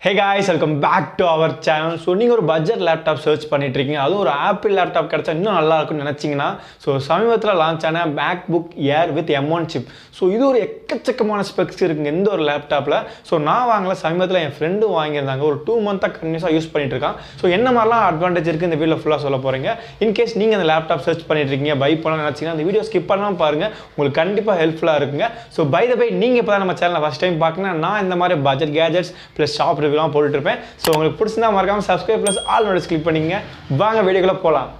Hey guys, welcome back to our channel. So நீங்க ஒரு budget laptop search பண்ணிட்டு இருக்கீங்க. அது ஒரு ஆப்பிள் லேப்டாப் கிடைச்சா இன்னும் நல்லா இருக்கும்னு நினைச்சீங்கன்னா சமீபத்துல லான்ச் ஆன MacBook Air with M1 chip. இது ஒரு எக்கச்சக்கமான ஸ்பெக்ஸ் இருக்குங்க இந்த ஒரு லேப்டாப்ல. நான் வாங்கல சமீபத்துல என் ஃப்ரெண்ட் வாங்கியிருந்தாங்க. ஒரு 2 மந்த்தா கண்டினியூஸா யூஸ் பண்ணிட்டு இருக்கான். என்ன மாதிரிலாம் அட்வான்டேஜ் இருக்கு இந்த வீடியோல ஃபுல்லா சொல்ல போறீங்க. இன் கேஸ் நீங்க அந்த லேப்டாப் சர்ச் பண்ணிட்டு இருக்கீங்க, பை பண்ணனும்னு நினைச்சீங்கன்னா இந்த வீடியோ ஸ்கிப் பண்ணாம பாருங்க. உங்களுக்கு கண்டிப்பா ஹெல்ப்ஃபுல்லா இருக்குங்க. பை தி பை நீங்க இப்பதான் நம்ம சேனலை ஃபர்ஸ்ட் டைம் பார்க்கனா நான் இந்த மாதிரி பட்ஜெட் கேஜெட்ஸ் ப்ளஸ் ஷாப் ரிவ்யூலாம் போட்டுட்டு இருப்பேன். உங்களுக்கு பிடிச்சிருந்தா மறக்காம subscribe plus all notifications click பண்ணிங்க. வாங்க வீடியோக்குள்ள போலாம்.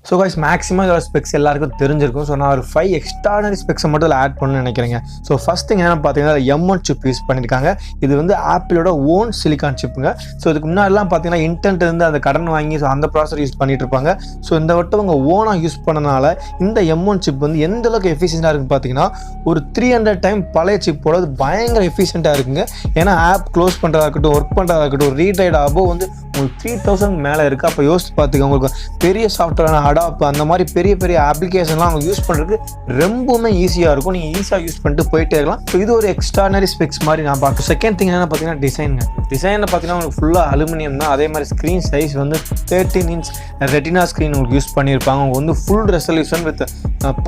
So guys, maximum இதோட ஸ்பெக்ஸ் எல்லாருக்கும் தெரிஞ்சிருக்கும். நான் ஒரு 5 எக்ஸ்ட்ரானரி ஸ்பெக்ஸை மட்டும் இதில் ஆட் பண்ணணும்னு நினைக்கிறேங்க. ஃபர்ஸ்ட் திங் என்னென்னு பார்த்தீங்கன்னா M1 சிப் யூஸ் பண்ணியிருக்காங்க. இது வந்து ஆப்பிளோட ஓன் சிலிக்கான் சிப்புங்க. இதுக்கு முன்னாடிலாம் பார்த்தீங்கன்னா இன்டென்ட் இருந்து அந்த கடன் வாங்கி அந்த ப்ராசஸர் யூஸ் பண்ணிட்டு இருப்பாங்க. இந்த வட்டம் அவங்க ஓனாக யூஸ் பண்ணனால இந்த M1 சிப் வந்து எந்த அளவுக்கு எஃபிஷியண்டாக இருக்குன்னு பார்த்தீங்கன்னா ஒரு 300 டைம் பழைய சிப்போட பயங்கர எஃபிஷியண்டாக இருக்குங்க. ஏன்னா ஆப் க்ளோஸ் பண்ணுறதா இருக்கட்டும், ஒர்க் பண்ணுறதா இருக்கட்டும், ரீட்ரைட் ஆபோ வந்து உங்களுக்கு 3000 மேலே இருக்குது. அப்போ யோசிச்சு பார்த்துக்க, உங்களுக்கு பெரிய சாஃப்ட்வேரான அடாப் அந்த மாதிரி பெரிய பெரிய அப்ளிகேஷன்லாம் அவங்க யூஸ் பண்ணுறதுக்கு ரொம்பவுமே ஈஸியாக இருக்கும். நீங்கள் ஈஸியாக யூஸ் பண்ணிட்டு போயிட்டே இருக்கலாம். இது ஒரு எக்ஸ்ட்ரானரி ஸ்பெக்ஸ் மாதிரி நான் பார்க்குறேன். செகண்ட் திங் என்னென்னு பார்த்தீங்கன்னா டிசைனுங்க. டிசைனில் பார்த்தீங்கன்னா உங்களுக்கு ஃபுல்லாக அலுமினியம் தான். அதே மாதிரி ஸ்க்ரீன் சைஸ் வந்து 13 inch ரெட்டினா ஸ்க்ரீன் உங்களுக்கு யூஸ் பண்ணியிருப்பாங்க. அவங்க வந்து ஃபுல் ரெசல்யூஷன் வித்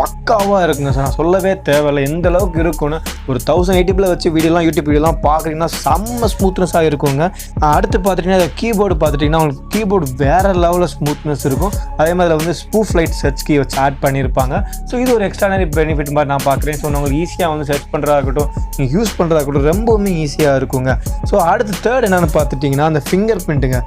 பக்காவாக இருக்குங்க. நான் சொல்லவே தேவையில்லை எந்த அளவுக்கு இருக்குன்னு. ஒரு 1080p வச்சு வீடியோலாம் யூடியூப் வீடியோலாம் பார்க்குறீங்கன்னா செம்ம ஸ்மூத்னஸாக இருக்குங்க. அடுத்து பார்த்துட்டிங்கன்னா கீபோர்டு பார்த்துட்டிங்கன்னா உங்களுக்கு கீபோர்டு வேறு லெவலில் ஸ்மூத்னஸ் இருக்கும். அதே மாதிரி வந்து ஸ்பூஃப் லைட் சர்ச் கீ வச்சு ஆட் பண்ணியிருப்பாங்க. இது ஒரு எக்ஸ்ட்ரானரி பெனிஃபிட் மாதிரி நான் பார்க்குறேன். உங்களுக்கு ஈஸியாக வந்து சர்ச் பண்ணுறதா இருக்கட்டும், நீங்கள் யூஸ் பண்ணுறதா இருக்கட்டும் ரொம்பவுமே ஈஸியாக இருக்குங்க. அடுத்து தேர்ட் என்னென்னு பார்த்துட்டிங்கன்னா அந்த ஃபிங்கர் பிரிண்ட்டுங்க.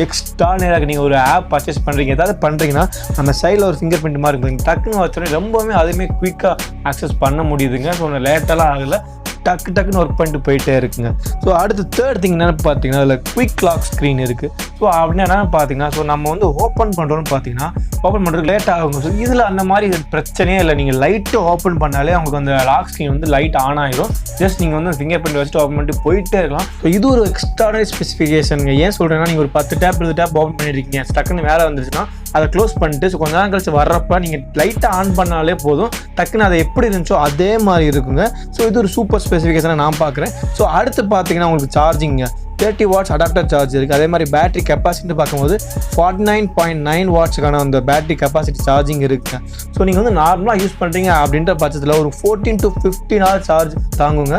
எக்ஸ்ட்ரானரியாக நீங்கள் ஒரு ஆப் பர்ச்சேஸ் பண்ணுறீங்க, ஏதாவது பண்ணுறீங்கன்னா அந்த சைடில் ஒரு ஃபிங்கர் பிரிண்ட் மாதிரி இருக்கும். டக்குன்னு வச்சோடனே ரொம்பவுமே அதுவுமே குயிக்காக ஆக்சஸ் பண்ண முடியுதுங்க. லேட்டெல்லாம் ஆகலை, டக்குன்னு ஒர்க் பண்ணிட்டு போயிட்டே இருக்குங்க. அடுத்து தேர்ட் திங் என்னென்னு பார்த்தீங்கன்னா அதில் குயிக் லாக் ஸ்க்ரீன் இருக்குது. அப்படின்னா என்னென்னு பார்த்தீங்கன்னா நம்ம வந்து ஓப்பன் பண்ணுறோன்னு பார்த்தீங்கன்னா ஓப்பன் பண்ணுறதுக்கு லேட் ஆகும். இதில் அந்த மாதிரி பிரச்சனையே இல்லை. நீங்கள் லைட்டு ஓப்பன் பண்ணாலே உங்களுக்கு அந்த லாக் ஸ்க்ரீன் வந்து லைட் ஆன் ஆகிடும். ஜஸ்ட் நீங்கள் வந்து ஃபிங்கர் பிரிண்ட் வச்சுட்டு ஓப்பன் பண்ணிட்டு போயிட்டே இருக்கலாம். இது ஒரு எக்ஸ்ட்ரானரி ஸ்பெசிஃபிகேஷனுங்க. ஏன் சொல்கிறேன்னா நீங்கள் ஒரு 10 டேப் 20 டேப் ஓப்பன் பண்ணியிருக்கீங்க, டக்குன்னு வேலை வந்துருச்சுன்னா அதை க்ளோஸ் பண்ணிட்டு கொஞ்ச நேரம் கழிச்சு வர்றப்ப நீங்கள் லைட்டாக ஆன் பண்ணாலே போதும், டக்குன்னு அதை எப்படி இருந்துச்சோ அதே மாதிரி இருக்குங்க. இது ஒரு சூப்பர் ஸ்பெசிஃபிகேஷனாக நான் பார்க்குறேன். அடுத்து பார்த்தீங்கன்னா உங்களுக்கு சார்ஜிங்க 30 watts அடாப்டர் சார்ஜ் இருக்குது. அதே மாதிரி பேட்டரி கெப்பாசிட்டி பார்க்கும்போது 49.9 wattsக்கான அந்த பேட்டரி கெப்பாசிட்டி சார்ஜிங் இருக்குங்க. நீங்கள் வந்து நார்மலாக யூஸ் பண்ணுறீங்க அப்படின்ற பட்சத்தில் ஒரு 14 to 15 hours சார்ஜ் தாங்குங்க.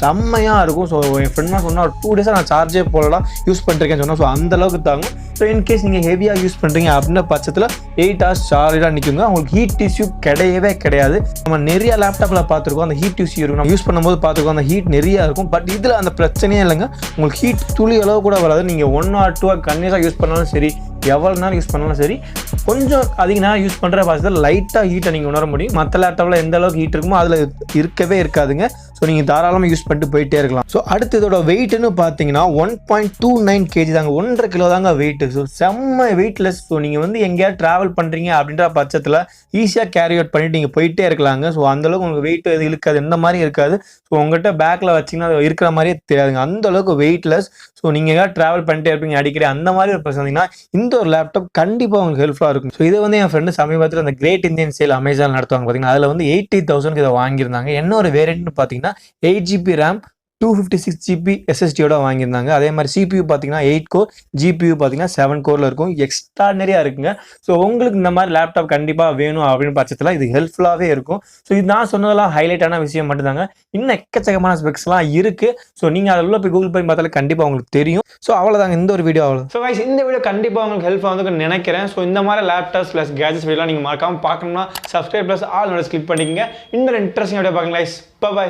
செம்மையாக இருக்கும். என் ஃப்ரெண்ட்லாம் சொன்னால் ஒரு 2 days நான் சார்ஜே போடலாம் யூஸ் பண்ணிருக்கேன்னு சொன்னால் அந்தளவுக்கு தாங்கும். இன்கேஸ் நீங்கள் ஹெவியாக யூஸ் பண்ணுறீங்க அப்படின்ற பட்சத்தில் 8 hours சார்ஜாக நிற்குங்க. உங்களுக்கு ஹீட் இஷ்யூ கிடையவே கிடையாது. நம்ம நிறைய லேப்டாப்பில் பார்த்துருக்கோம் அந்த ஹீட் இஷ்யூ இருக்கும். நம்ம யூஸ் பண்ணும்போது பார்த்துருக்கோம் அந்த ஹீட் நிறையா இருக்கும். பட் இதில் அந்த பிரச்சனையே இல்லைங்க. உங்களுக்கு ஹீட் துளி அளவு கூட வராது. நீங்கள் 1 or 2 கண்டினியூஸாக யூஸ் பண்ணாலும் சரி, எவ்வளோ நேரம் யூஸ் பண்ணாலும் சரி, கொஞ்சம் அதிக நேரம் யூஸ் பண்ணுற பட்சத்தில் லைட்டாக ஹீட்டை நீங்கள் உணர முடியும். மற்ற லேப்டாப்பில் எந்த அளவுக்கு ஹீட் இருக்குமோ அதில் இருக்கவே இருக்காதுங்க. நீங்கள் தாராளமாக யூஸ் பண்ணிட்டு போயிட்டே இருக்கலாம். அடுத்து இதோட வெயிட்னு பார்த்தீங்கன்னா 1.29 kg தாங்க, 1.5 கிலோ தாங்க வெயிட். செம்ம வெயிட்லெஸ். நீங்கள் வந்து எங்கேயாவது ட்ராவல் பண்ணுறீங்க அப்படின்ற பட்சத்தில் ஈஸியாக கேரி அவுட் பண்ணிட்டு நீங்கள் போயிட்டே இருக்கலாங்க. அந்தளவுக்கு உங்களுக்கு வெயிட் எது இருக்காது, எந்த மாதிரி இருக்காது. உங்கள்கிட்ட பேக்கில் வச்சிங்கன்னா அது இருக்கிற மாதிரியே தெரியாதுங்க, அந்தளவுக்கு வெயிட்லெஸ். நீங்கள் எங்கேயாவது ட்ராவல் பண்ணிட்டே இருப்பீங்க அடிக்கடி, அந்த மாதிரி ஒரு பிரச்சனைனா இந்த ஒரு லேப்டாப் கண்டிப்பாக உங்களுக்கு ஹெல்ப்ஃபுல்லாக இருக்கும். இதை வந்து என் ஃப்ரெண்டு சமீபத்தில் அந்த கிரேட் இந்தியன் சேல் அமேசான் நடத்துவாங்க பார்த்தீங்கன்னா, அதில் வந்து 80,000 இதை வாங்கியிருந்தாங்க. என்ன ஒரு வேரியன்ட்னு பார்த்தீங்கன்னா 8GB RAM 256GB SSDயோட வாங்கியிருந்தாங்க. அதே மாதிரி CPU பார்த்தீங்கன்னா 8 core, GPU பார்த்தீங்கன்னா 7 coreல இருக்கும். எக்ஸ்ட்ரானரியாக இருக்குங்க. உங்களுக்கு இந்த மாதிரி லேப்டாப் கண்டிப்பாக வேணும் அப்படின்னு பட்சத்தில் இது ஹெல்ப்ஃபுல்லாகவே இருக்கும். இது நான் சொன்னதெல்லாம் ஹைலைட்டான விஷயம் மட்டும்தாங்க. இன்னும் எக்கச்சக்கமான ஸ்பெக்ஸ்லாம் இருக்குது. நீங்கள் அதில் உள்ள போய் கூகுள் போய் பார்த்தாலே கண்டிப்பாக உங்களுக்கு தெரியும். அவ்வளோதாங்க இந்த ஒரு வீடியோ. கைஸ், இந்த வீடியோ கண்டிப்பாக உங்களுக்கு ஹெல்ப்ஃபுல்லாக வந்து நினைக்கிறேன். இந்த மாதிரி லேப்டாப்ஸ் ப்ளஸ் கேஜெட்ஸ் வீடியோலாம் நீங்கள் மறக்காமல் பார்க்கணும்னா subscribe plus all notification click பண்ணிக்கங்க. இன்னொரு இன்ட்ரெஸ்டிங் வீடியோ பார்க்கலாம் கைஸ். பை.